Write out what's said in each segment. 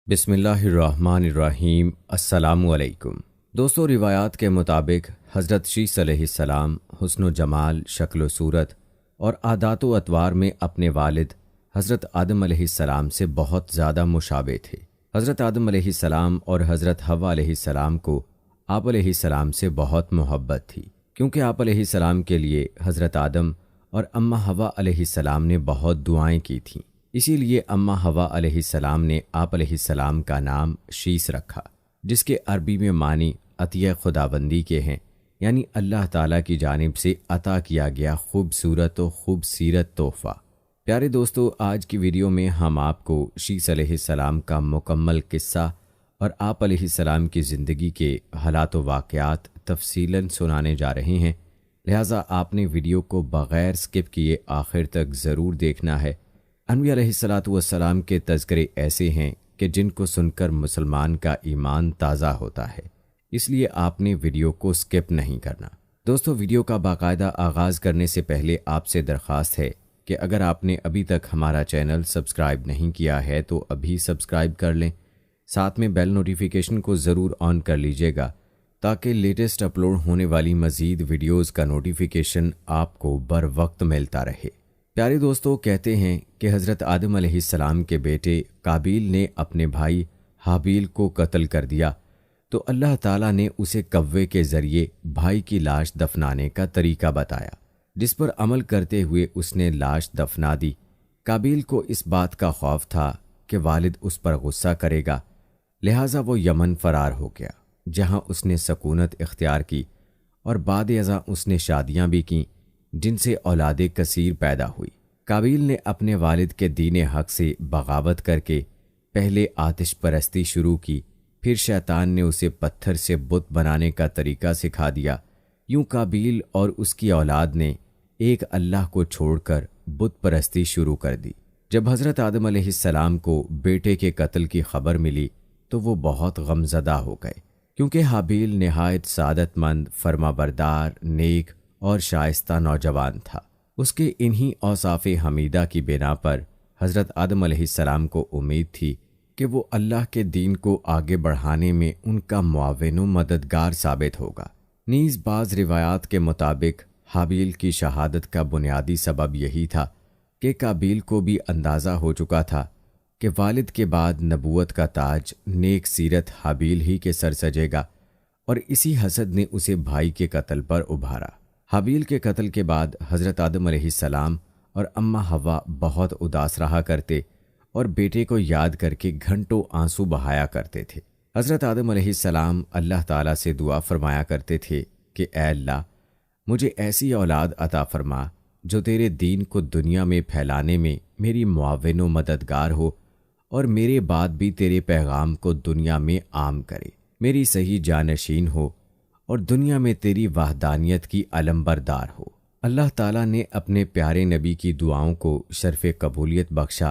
بسم اللہ الرحمن الرحیم۔ السلام علیکم دوستو، روایات کے مطابق حضرت شیس علیہ السلام حسن و جمال، شکل و صورت اور عادات و اطوار میں اپنے والد حضرت آدم علیہ السلام سے بہت زیادہ مشابہ تھے۔ حضرت آدم علیہ السلام اور حضرت حوا علیہ السلام کو آپ علیہ السلام سے بہت محبت تھی، کیونکہ آپ علیہ السلام کے لیے حضرت آدم اور اماں حوا علیہ السلام نے بہت دعائیں کی تھیں۔ اسی لیے اماں حوا علیہ السلام نے آپ علیہ السلام کا نام شیس رکھا، جس کے عربی میں معنی عطیہ خداوندی کے ہیں، یعنی اللہ تعالیٰ کی جانب سے عطا کیا گیا خوبصورت و خوبصیرت تحفہ۔ پیارے دوستو، آج کی ویڈیو میں ہم آپ کو شیس علیہ السلام کا مکمل قصہ اور آپ علیہ السلام کی زندگی کے حالات و واقعات تفصیلاً سنانے جا رہے ہیں، لہٰذا آپ نے ویڈیو کو بغیر سکپ کیے آخر تک ضرور دیکھنا ہے۔ انبیاء علیہ السلام کے تذکرے ایسے ہیں کہ جن کو سن کر مسلمان کا ایمان تازہ ہوتا ہے، اس لیے آپ نے ویڈیو کو سکپ نہیں کرنا۔ دوستو، ویڈیو کا باقاعدہ آغاز کرنے سے پہلے آپ سے درخواست ہے کہ اگر آپ نے ابھی تک ہمارا چینل سبسکرائب نہیں کیا ہے تو ابھی سبسکرائب کر لیں، ساتھ میں بیل نوٹیفیکیشن کو ضرور آن کر لیجئے گا تاکہ لیٹسٹ اپلوڈ ہونے والی مزید ویڈیوز کا نوٹیفیکیشن آپ کو بر وقت ملتا رہے۔ پیارے دوستو، کہتے ہیں کہ حضرت آدم علیہ السلام کے بیٹے قابیل نے اپنے بھائی حابیل کو قتل کر دیا تو اللہ تعالیٰ نے اسے کوے کے ذریعے بھائی کی لاش دفنانے کا طریقہ بتایا، جس پر عمل کرتے ہوئے اس نے لاش دفنا دی۔ قابیل کو اس بات کا خوف تھا کہ والد اس پر غصہ کرے گا، لہٰذا وہ یمن فرار ہو گیا، جہاں اس نے سکونت اختیار کی اور بعد ازاں اس نے شادیاں بھی کیں، جن سے اولاد کثیر پیدا ہوئی۔ قابیل نے اپنے والد کے دین حق سے بغاوت کر کے پہلے آتش پرستی شروع کی، پھر شیطان نے اسے پتھر سے بت بنانے کا طریقہ سکھا دیا۔ یوں قابیل اور اس کی اولاد نے ایک اللہ کو چھوڑ کر بت پرستی شروع کر دی۔ جب حضرت آدم علیہ السلام کو بیٹے کے قتل کی خبر ملی تو وہ بہت غمزدہ ہو گئے، کیونکہ حابیل نہایت سعادت مند، فرما بردار، نیک اور شائستہ نوجوان تھا۔ اس کے انہی اوصاف حمیدہ کی بنا پر حضرت آدم علیہ السلام کو امید تھی کہ وہ اللہ کے دین کو آگے بڑھانے میں ان کا معاون و مددگار ثابت ہوگا۔ نیز بعض روایات کے مطابق حابیل کی شہادت کا بنیادی سبب یہی تھا کہ قابیل کو بھی اندازہ ہو چکا تھا کہ والد کے بعد نبوت کا تاج نیک سیرت حابیل ہی کے سر سجے گا، اور اسی حسد نے اسے بھائی کے قتل پر ابھارا۔ حابیل کے قتل کے بعد حضرت آدم علیہ السلام اور اماں حوا بہت اداس رہا کرتے اور بیٹے کو یاد کر کے گھنٹوں آنسو بہایا کرتے تھے۔ حضرت آدم علیہ السلام اللہ تعالیٰ سے دعا فرمایا کرتے تھے کہ اے اللہ، مجھے ایسی اولاد عطا فرما جو تیرے دین کو دنیا میں پھیلانے میں میری معاون و مددگار ہو اور میرے بعد بھی تیرے پیغام کو دنیا میں عام کرے، میری صحیح جانشین ہو اور دنیا میں تیری وحدانیت کی علمبردار ہو۔ اللہ تعالیٰ نے اپنے پیارے نبی کی دعاؤں کو شرف قبولیت بخشا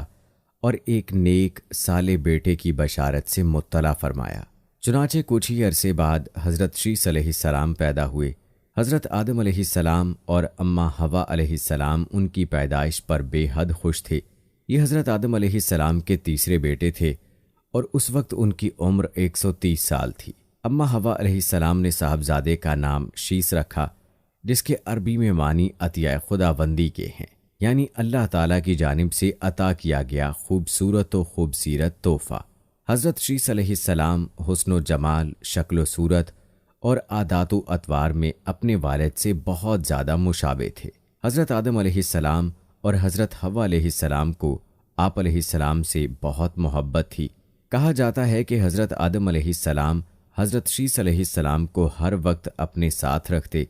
اور ایک نیک صالح بیٹے کی بشارت سے مطلع فرمایا۔ چنانچہ کچھ ہی عرصے بعد حضرت شیس علیہ السلام پیدا ہوئے۔ حضرت آدم علیہ السلام اور اماں حوا علیہ السلام ان کی پیدائش پر بے حد خوش تھے۔ یہ حضرت آدم علیہ السلام کے تیسرے بیٹے تھے اور اس وقت ان کی عمر 130 سال تھی۔ اماں حوا علیہ السلام نے صاحبزادے کا نام شیس رکھا، جس کے عربی میں معنی عطیہ خداوندی کے ہیں، یعنی اللہ تعالیٰ کی جانب سے عطا کیا گیا خوبصورت و خوبصیرت تحفہ۔ حضرت شیس علیہ السلام حسن و جمال، شکل و صورت اور عادات و اطوار میں اپنے والد سے بہت زیادہ مشابہ تھے۔ حضرت آدم علیہ السلام اور حضرت حوا علیہ السلام کو آپ علیہ السلام سے بہت محبت تھی۔ کہا جاتا ہے کہ حضرت آدم علیہ السلام حضرت شیس علیہ السلام کو ہر وقت اپنے ساتھ رکھتے۔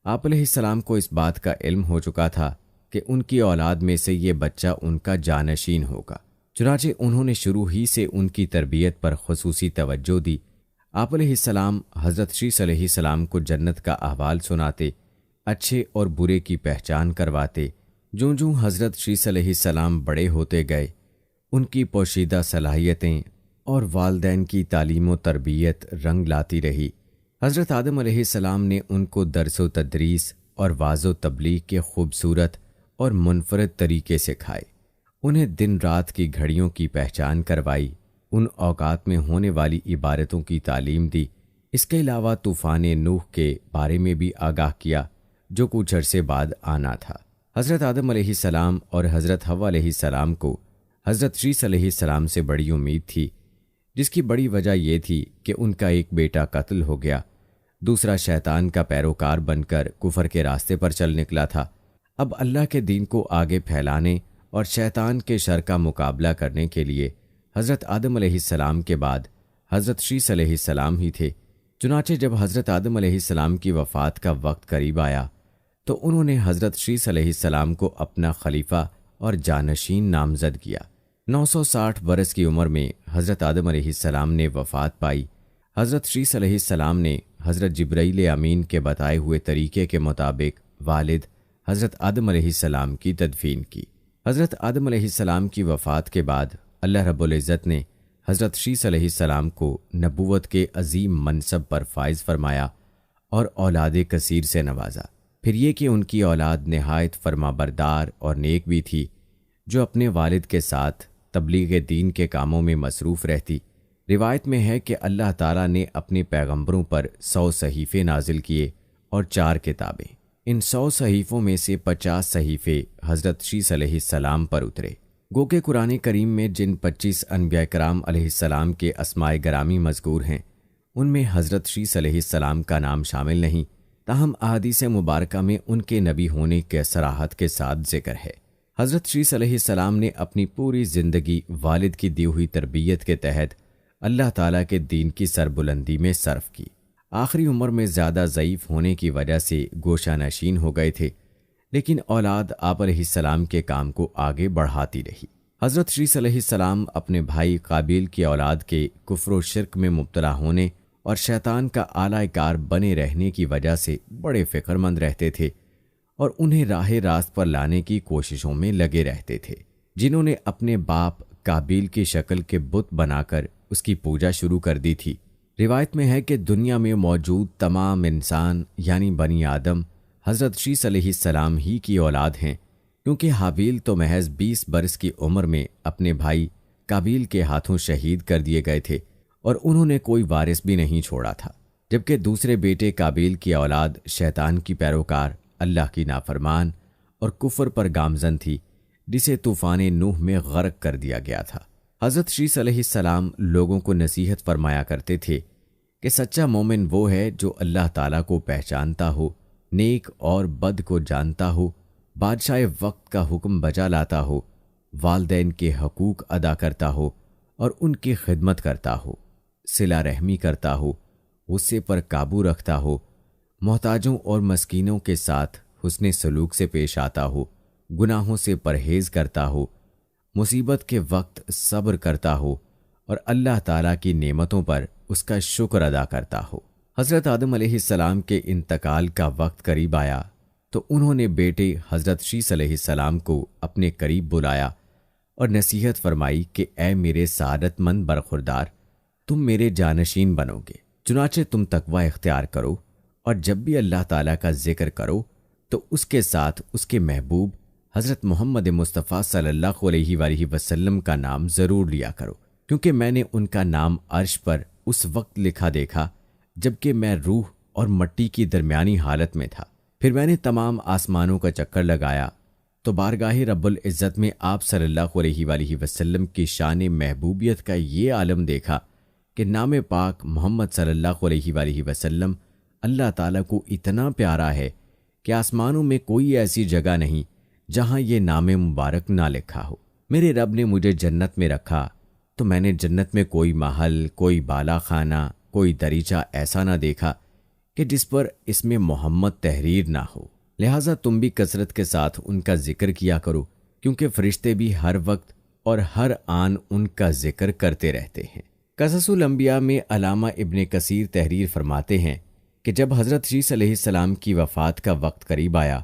آپ علیہ السلام کو اس بات کا علم ہو چکا تھا کہ ان کی اولاد میں سے یہ بچہ ان کا جانشین ہوگا، چنانچہ انہوں نے شروع ہی سے ان کی تربیت پر خصوصی توجہ دی۔ آپ علیہ السلام حضرت شیس علیہ السلام کو جنت کا احوال سناتے، اچھے اور برے کی پہچان کرواتے۔ جوں جوں حضرت شیس علیہ السلام بڑے ہوتے گئے، ان کی پوشیدہ صلاحیتیں اور والدین کی تعلیم و تربیت رنگ لاتی رہی۔ حضرت آدم علیہ السلام نے ان کو درس و تدریس اور واعظ و تبلیغ کے خوبصورت اور منفرد طریقے سکھائے، انہیں دن رات کی گھڑیوں کی پہچان کروائی، ان اوقات میں ہونے والی عبادتوں کی تعلیم دی۔ اس کے علاوہ طوفان نوح کے بارے میں بھی آگاہ کیا جو کچھ عرصے بعد آنا تھا۔ حضرت آدم علیہ السلام اور حضرت حوا علیہ السلام کو حضرت شیث علیہ السلام سے بڑی امید تھی، جس کی بڑی وجہ یہ تھی کہ ان کا ایک بیٹا قتل ہو گیا، دوسرا شیطان کا پیروکار بن کر کفر کے راستے پر چل نکلا تھا۔ اب اللہ کے دین کو آگے پھیلانے اور شیطان کے شر کا مقابلہ کرنے کے لیے حضرت آدم علیہ السلام کے بعد حضرت شیث علیہ السلام ہی تھے۔ چنانچہ جب حضرت آدم علیہ السلام کی وفات کا وقت قریب آیا تو انہوں نے حضرت شیث علیہ السلام کو اپنا خلیفہ اور جانشین نامزد کیا۔ 960 برس کی عمر میں حضرت آدم علیہ السلام نے وفات پائی۔ حضرت شیث علیہ السلام نے حضرت جبرائیل امین کے بتائے ہوئے طریقے کے مطابق والد حضرت آدم علیہ السلام کی تدفین کی۔ حضرت آدم علیہ السلام کی وفات کے بعد اللہ رب العزت نے حضرت شیث علیہ السلام کو نبوت کے عظیم منصب پر فائز فرمایا اور اولاد کثیر سے نوازا۔ پھر یہ کہ ان کی اولاد نہایت فرما بردار اور نیک بھی تھی، جو اپنے والد کے ساتھ تبلیغ دین کے کاموں میں مصروف رہتی۔ روایت میں ہے کہ اللہ تعالیٰ نے اپنے پیغمبروں پر 100 صحیفے نازل کیے اور 4 کتابیں۔ ان 100 صحیفوں میں سے 50 صحیفے حضرت شیث علیہ السلام پر اترے۔ گو کہ قرآن کریم میں جن 25 انبیاء کرام علیہ السلام کے اسماء گرامی مذکور ہیں، ان میں حضرت شیث علیہ السلام کا نام شامل نہیں، تاہم احادیث مبارکہ میں ان کے نبی ہونے کے صراحت کے ساتھ ذکر ہے۔ حضرت شیث علیہ السلام نے اپنی پوری زندگی والد کی دی ہوئی تربیت کے تحت اللہ تعالیٰ کے دین کی سربلندی میں صرف کی۔ آخری عمر میں زیادہ ضعیف ہونے کی وجہ سے گوشہ نشین ہو گئے تھے، لیکن اولاد آپ علیہ السلام کے کام کو آگے بڑھاتی رہی۔ حضرت شیث علیہ السلام اپنے بھائی قابیل کی اولاد کے کفر و شرک میں مبتلا ہونے اور شیطان کا اعلی کار بنے رہنے کی وجہ سے بڑے فکر مند رہتے تھے اور انہیں راہ راست پر لانے کی کوششوں میں لگے رہتے تھے، جنہوں نے اپنے باپ قابیل کی شکل کے بت بنا کر اس کی پوجا شروع کر دی تھی۔ روایت میں ہے کہ دنیا میں موجود تمام انسان یعنی بنی آدم حضرت شیث علیہ السلام ہی کی اولاد ہیں، کیونکہ حابیل تو محض 20 برس کی عمر میں اپنے بھائی قابیل کے ہاتھوں شہید کر دیے گئے تھے اور انہوں نے کوئی وارث بھی نہیں چھوڑا تھا، جبکہ دوسرے بیٹے قابیل کی اولاد شیطان کی پیروکار، اللہ کی نافرمان اور کفر پر گامزن تھی، جسے طوفان نوح میں غرق کر دیا گیا تھا۔ حضرت شیث علیہ السلام لوگوں کو نصیحت فرمایا کرتے تھے کہ سچا مومن وہ ہے جو اللہ تعالیٰ کو پہچانتا ہو، نیک اور بد کو جانتا ہو، بادشاہ وقت کا حکم بجا لاتا ہو، والدین کے حقوق ادا کرتا ہو اور ان کی خدمت کرتا ہو، صلہ رحمی کرتا ہو، غصے پر قابو رکھتا ہو، محتاجوں اور مسکینوں کے ساتھ حسن سلوک سے پیش آتا ہو، گناہوں سے پرہیز کرتا ہو، مصیبت کے وقت صبر کرتا ہو اور اللہ تعالیٰ کی نعمتوں پر اس کا شکر ادا کرتا ہو۔ حضرت آدم علیہ السلام کے انتقال کا وقت قریب آیا تو انہوں نے بیٹے حضرت شیث علیہ السلام کو اپنے قریب بلایا اور نصیحت فرمائی کہ اے میرے سعادت مند برخوردار، تم میرے جانشین بنو گے، چنانچہ تم تقوی اختیار کرو اور جب بھی اللہ تعالیٰ کا ذکر کرو تو اس کے ساتھ اس کے محبوب حضرت محمد مصطفیٰ صلی اللہ علیہ وآلہ وسلم کا نام ضرور لیا کرو، کیونکہ میں نے ان کا نام عرش پر اس وقت لکھا دیکھا جبکہ میں روح اور مٹی کی درمیانی حالت میں تھا۔ پھر میں نے تمام آسمانوں کا چکر لگایا تو بارگاہ رب العزت میں آپ صلی اللہ علیہ وآلہ وسلم کی شان محبوبیت کا یہ عالم دیکھا کہ نام پاک محمد صلی اللہ علیہ وآلہ وسلم اللہ تعالیٰ کو اتنا پیارا ہے کہ آسمانوں میں کوئی ایسی جگہ نہیں جہاں یہ نام مبارک نہ لکھا ہو۔ میرے رب نے مجھے جنت میں رکھا تو میں نے جنت میں کوئی محل، کوئی بالا خانہ، کوئی دریچہ ایسا نہ دیکھا کہ جس پر اس میں محمد تحریر نہ ہو، لہٰذا تم بھی کثرت کے ساتھ ان کا ذکر کیا کرو، کیونکہ فرشتے بھی ہر وقت اور ہر آن ان کا ذکر کرتے رہتے ہیں۔ قصص الانبیاء میں علامہ ابن کثیر تحریر فرماتے ہیں کہ جب حضرت شیث علیہ السلام کی وفات کا وقت قریب آیا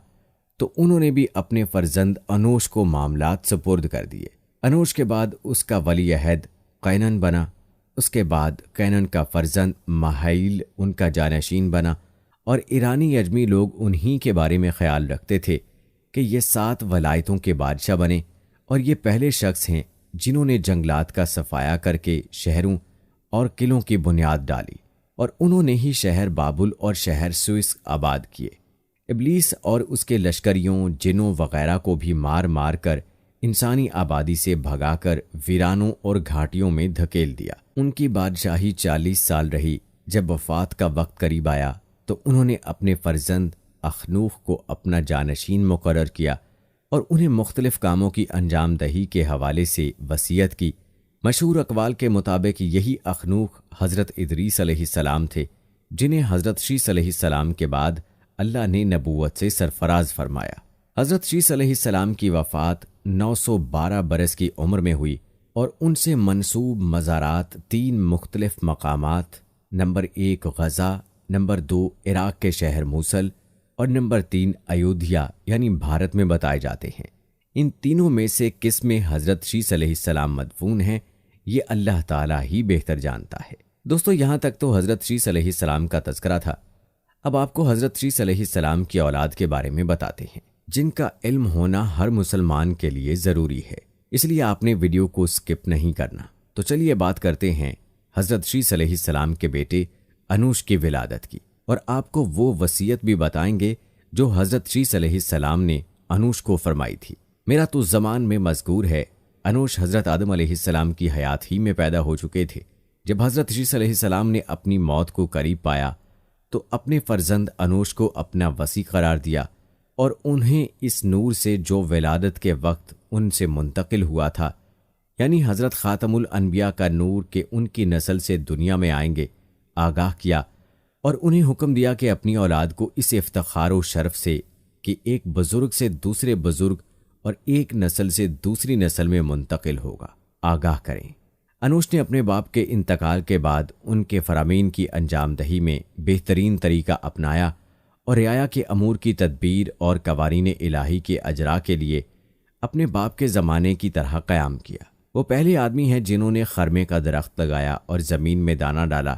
تو انہوں نے بھی اپنے فرزند انوش کو معاملات سپرد کر دیے۔ انوش کے بعد اس کا ولی عہد قینن بنا، اس کے بعد قینن کا فرزند مہائیل ان کا جانشین بنا، اور ایرانی اجمی لوگ انہی کے بارے میں خیال رکھتے تھے کہ یہ 7 ولایتوں کے بادشاہ بنے اور یہ پہلے شخص ہیں جنہوں نے جنگلات کا صفایا کر کے شہروں اور قلعوں کی بنیاد ڈالی، اور انہوں نے ہی شہر بابل اور شہر سوئس آباد کیے۔ ابلیس اور اس کے لشکریوں، جنوں وغیرہ کو بھی مار مار کر انسانی آبادی سے بھگا کر ویرانوں اور گھاٹیوں میں دھکیل دیا۔ ان کی بادشاہی 40 سال رہی۔ جب وفات کا وقت قریب آیا تو انہوں نے اپنے فرزند اخنوخ کو اپنا جانشین مقرر کیا اور انہیں مختلف کاموں کی انجام دہی کے حوالے سے وصیت کی۔ مشہور اقوال کے مطابق یہی اخنوخ حضرت ادریس علیہ السلام تھے، جنہیں حضرت شیس علیہ السلام کے بعد اللہ نے نبوت سے سرفراز فرمایا۔ حضرت شیس علیہ السلام کی وفات 912 برس کی عمر میں ہوئی اور ان سے منسوب مزارات 3 مختلف مقامات، نمبر 1 غزہ، نمبر 2 عراق کے شہر موصل اور نمبر 3 ایودھیا یعنی بھارت میں بتائے جاتے ہیں۔ ان تینوں میں سے کس میں حضرت شیس علیہ السلام مدفون ہیں، یہ اللہ تعالیٰ ہی بہتر جانتا ہے۔ دوستو، یہاں تک تو حضرت شیس علیہ السلام کا تذکرہ تھا۔ اب آپ کو حضرت شیس علیہ السلام کی اولاد کے بارے میں بتاتے ہیں، جن کا علم ہونا ہر مسلمان کے لیے ضروری ہے، اس لیے آپ نے ویڈیو کو سکپ نہیں کرنا۔ تو چلیے بات کرتے ہیں حضرت شیس علیہ السلام کے بیٹے انوش کی ولادت کی، اور آپ کو وہ وصیت بھی بتائیں گے جو حضرت شیس علیہ السلام نے انوش کو فرمائی تھی۔ میرا تو زمان میں مذکور ہے، انوش حضرت آدم علیہ السلام کی حیات ہی میں پیدا ہو چکے تھے۔ جب حضرت شیس علیہ السلام نے اپنی موت کو قریب پایا تو اپنے فرزند انوش کو اپنا وصی قرار دیا اور انہیں اس نور سے جو ولادت کے وقت ان سے منتقل ہوا تھا، یعنی حضرت خاتم الانبیاء کا نور کہ ان کی نسل سے دنیا میں آئیں گے، آگاہ کیا اور انہیں حکم دیا کہ اپنی اولاد کو اس افتخار و شرف سے کہ ایک بزرگ سے دوسرے بزرگ اور ایک نسل سے دوسری نسل میں منتقل ہوگا، آگاہ کریں۔ انوش نے اپنے باپ کے انتقال کے بعد ان کے فرامین کی انجام دہی میں بہترین طریقہ اپنایا اور رعایا کے امور کی تدبیر اور قوانین الہی کے اجرا کے لیے اپنے باپ کے زمانے کی طرح قیام کیا۔ وہ پہلے آدمی ہیں جنہوں نے خرمے کا درخت لگایا اور زمین میں دانہ ڈالا۔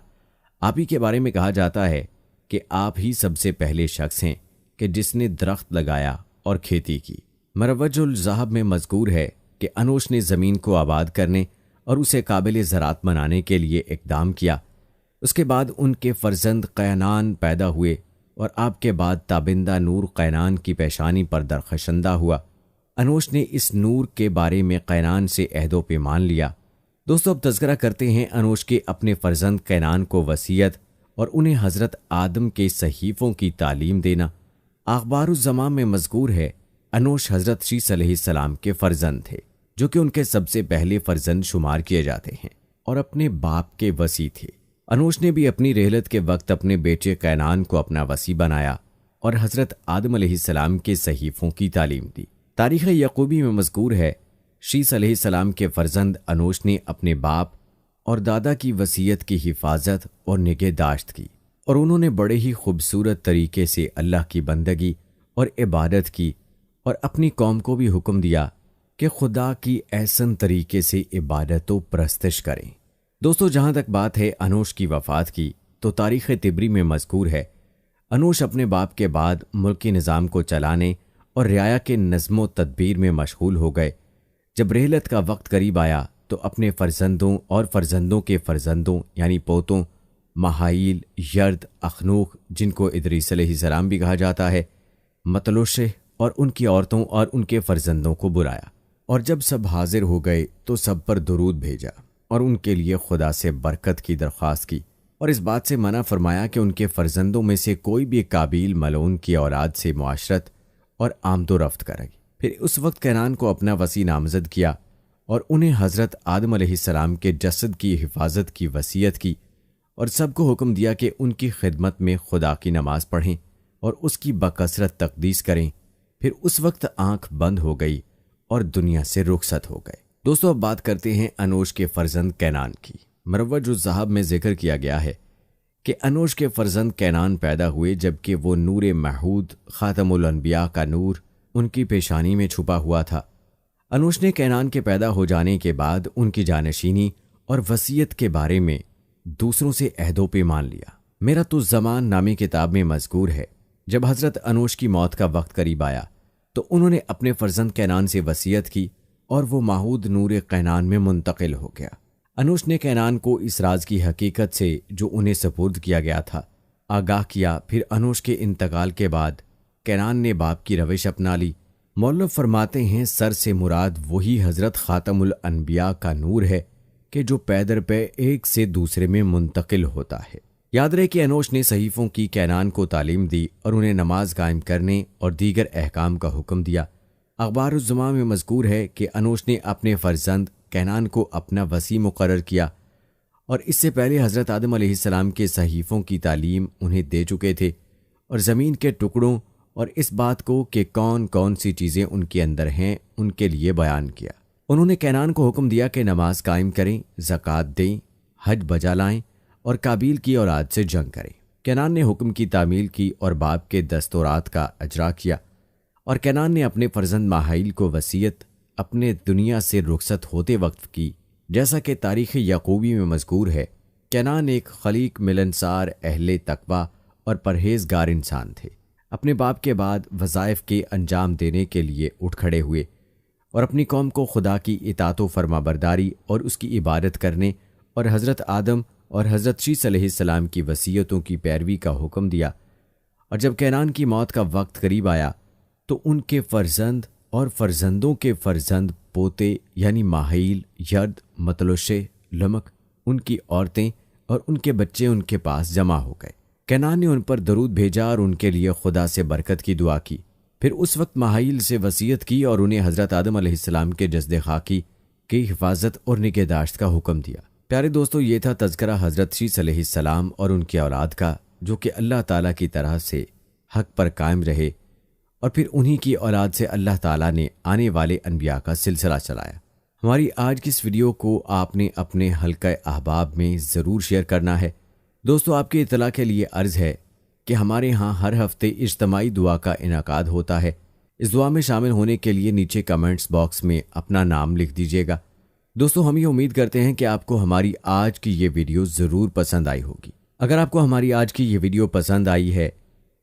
آپ ہی کے بارے میں کہا جاتا ہے کہ آپ ہی سب سے پہلے شخص ہیں کہ جس نے درخت لگایا اور کھیتی کی۔ مروج الذہب میں مذکور ہے کہ انوش نے زمین کو آباد کرنے اور اسے قابل زراعت بنانے کے لیے اقدام کیا۔ اس کے بعد ان کے فرزند قینان پیدا ہوئے اور آپ کے بعد تابندہ نور قینان کی پیشانی پر درخشندہ ہوا۔ انوش نے اس نور کے بارے میں قینان سے عہد و پیمان لیا۔ دوستو، اب تذکرہ کرتے ہیں انوش کے اپنے فرزند قینان کو وصیت اور انہیں حضرت آدم کے صحیفوں کی تعلیم دینا۔ اخبار الزمان میں مذکور ہے انوش حضرت شیس علیہ السلام کے فرزند تھے، جو کہ ان کے سب سے پہلے فرزند شمار کیے جاتے ہیں اور اپنے باپ کے وصی تھے۔ انوش نے بھی اپنی رحلت کے وقت اپنے بیٹے قینان کو اپنا وصی بنایا اور حضرت آدم علیہ السلام کے صحیفوں کی تعلیم دی۔ تاریخ یعقوبی میں مذکور ہے شیس علیہ السلام کے فرزند انوش نے اپنے باپ اور دادا کی وصیت کی حفاظت اور نگہداشت کی، اور انہوں نے بڑے ہی خوبصورت طریقے سے اللہ کی بندگی اور عبادت کی، اور اپنی قوم کو بھی حکم دیا کہ خدا کی احسن طریقے سے عبادت و پرستش کریں۔ دوستو، جہاں تک بات ہے انوش کی وفات کی، تو تاریخ طبری میں مذکور ہے انوش اپنے باپ کے بعد ملکی نظام کو چلانے اور رعایا کے نظم و تدبیر میں مشغول ہو گئے۔ جب رحلت کا وقت قریب آیا تو اپنے فرزندوں اور فرزندوں کے فرزندوں یعنی پوتوں مہائیل، یرد، اخنوخ، جن کو ادریس علیہ السلام بھی کہا جاتا ہے، مطلوشہ اور ان کی عورتوں اور ان کے فرزندوں کو بلایا، اور جب سب حاضر ہو گئے تو سب پر درود بھیجا اور ان کے لیے خدا سے برکت کی درخواست کی، اور اس بات سے منع فرمایا کہ ان کے فرزندوں میں سے کوئی بھی قابیل ملعون کی اولاد سے معاشرت اور آمد و رفت کرے۔ پھر اس وقت کینان کو اپنا وصی نامزد کیا اور انہیں حضرت آدم علیہ السلام کے جسد کی حفاظت کی وصیت کی، اور سب کو حکم دیا کہ ان کی خدمت میں خدا کی نماز پڑھیں اور اس کی بکثرت تقدیس کریں۔ پھر اس وقت آنکھ بند ہو گئی اور دنیا سے رخصت ہو گئے۔ دوستو، اب بات کرتے ہیں انوش کے فرزند کینان کی۔ مروج الذہب میں ذکر کیا گیا ہے کہ انوش کے فرزند کینان پیدا ہوئے جبکہ وہ نور محود خاتم الانبیاء کا نور ان کی پیشانی میں چھپا ہوا تھا۔ انوش نے کینان کے پیدا ہو جانے کے بعد ان کی جانشینی اور وصیت کے بارے میں دوسروں سے عہد و پیمان لیا۔ میرا تو زمان نامی کتاب میں مذکور ہے جب حضرت انوش کی موت کا وقت قریب آیا تو انہوں نے اپنے فرزند کینان سے وصیت کی اور وہ ماہود نور کینان میں منتقل ہو گیا۔ انوش نے کینان کو اس راز کی حقیقت سے جو انہیں سپرد کیا گیا تھا آگاہ کیا۔ پھر انوش کے انتقال کے بعد کینان نے باپ کی روش اپنا لی۔ مولف فرماتے ہیں سر سے مراد وہی حضرت خاتم الانبیاء کا نور ہے کہ جو پے در پے ایک سے دوسرے میں منتقل ہوتا ہے۔ یاد رہے کہ انوش نے صحیفوں کی کینان کو تعلیم دی اور انہیں نماز قائم کرنے اور دیگر احکام کا حکم دیا۔ اخبار الزماں میں مذکور ہے کہ انوش نے اپنے فرزند کینان کو اپنا وصی مقرر کیا اور اس سے پہلے حضرت آدم علیہ السلام کے صحیفوں کی تعلیم انہیں دے چکے تھے اور زمین کے ٹکڑوں اور اس بات کو کہ کون کون سی چیزیں ان کے اندر ہیں ان کے لیے بیان کیا۔ انہوں نے کینان کو حکم دیا کہ نماز قائم کریں، زکوٰۃ دیں، حج بجا لائیں اور قابیل کی اولاد سے جنگ کریں۔ کینان نے حکم کی تعمیل کی اور باپ کے دستورات کا اجرا کیا، اور کینان نے اپنے فرزند ماحیل کو وصیت اپنے دنیا سے رخصت ہوتے وقت کی۔ جیسا کہ تاریخ یعقوبی میں مذکور ہے، کینان ایک خلیق ملنسار اہل تقویٰ اور پرہیزگار انسان تھے۔ اپنے باپ کے بعد وظائف کے انجام دینے کے لیے اٹھ کھڑے ہوئے اور اپنی قوم کو خدا کی اطاعت و فرما برداری اور اس کی عبادت کرنے اور حضرت آدم اور حضرت شیث علیہ السلام کی وصیتوں کی پیروی کا حکم دیا۔ اور جب کینان کی موت کا وقت قریب آیا تو ان کے فرزند اور فرزندوں کے فرزند پوتے یعنی ماحیل، یرد، متلوشے، لمک، ان کی عورتیں اور ان کے بچے ان کے پاس جمع ہو گئے۔ کینان نے ان پر درود بھیجا اور ان کے لیے خدا سے برکت کی دعا کی۔ پھر اس وقت ماحیل سے وصیت کی اور انہیں حضرت آدم علیہ السلام کے جسد خاکی کی حفاظت اور نگہداشت کا حکم دیا۔ پیارے دوستو، یہ تھا تذکرہ حضرت شیث علیہ السلام اور ان کی اولاد کا، جو کہ اللہ تعالیٰ کی طرح سے حق پر قائم رہے، اور پھر انہی کی اولاد سے اللہ تعالیٰ نے آنے والے انبیاء کا سلسلہ چلایا۔ ہماری آج کی اس ویڈیو کو آپ نے اپنے حلقہ احباب میں ضرور شیئر کرنا ہے۔ دوستو، آپ کی اطلاع کے لیے عرض ہے کہ ہمارے ہاں ہر ہفتے اجتماعی دعا کا انعقاد ہوتا ہے۔ اس دعا میں شامل ہونے کے لیے نیچے کمنٹس باکس میں اپنا نام لکھ دیجیے گا۔ دوستو، ہم یہ امید کرتے ہیں کہ آپ کو ہماری آج کی یہ ویڈیو ضرور پسند آئی ہوگی۔ اگر آپ کو ہماری آج کی یہ ویڈیو پسند آئی ہے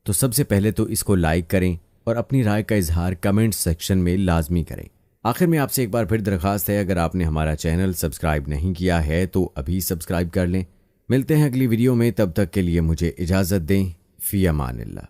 تو سب سے پہلے تو اس کو لائک کریں اور اپنی رائے کا اظہار کمنٹ سیکشن میں لازمی کریں۔ آخر میں آپ سے ایک بار پھر درخواست ہے، اگر آپ نے ہمارا چینل سبسکرائب نہیں کیا ہے تو ابھی سبسکرائب کر لیں۔ ملتے ہیں اگلی ویڈیو میں، تب تک کے لیے مجھے اجازت دیں۔ فی امان اللہ۔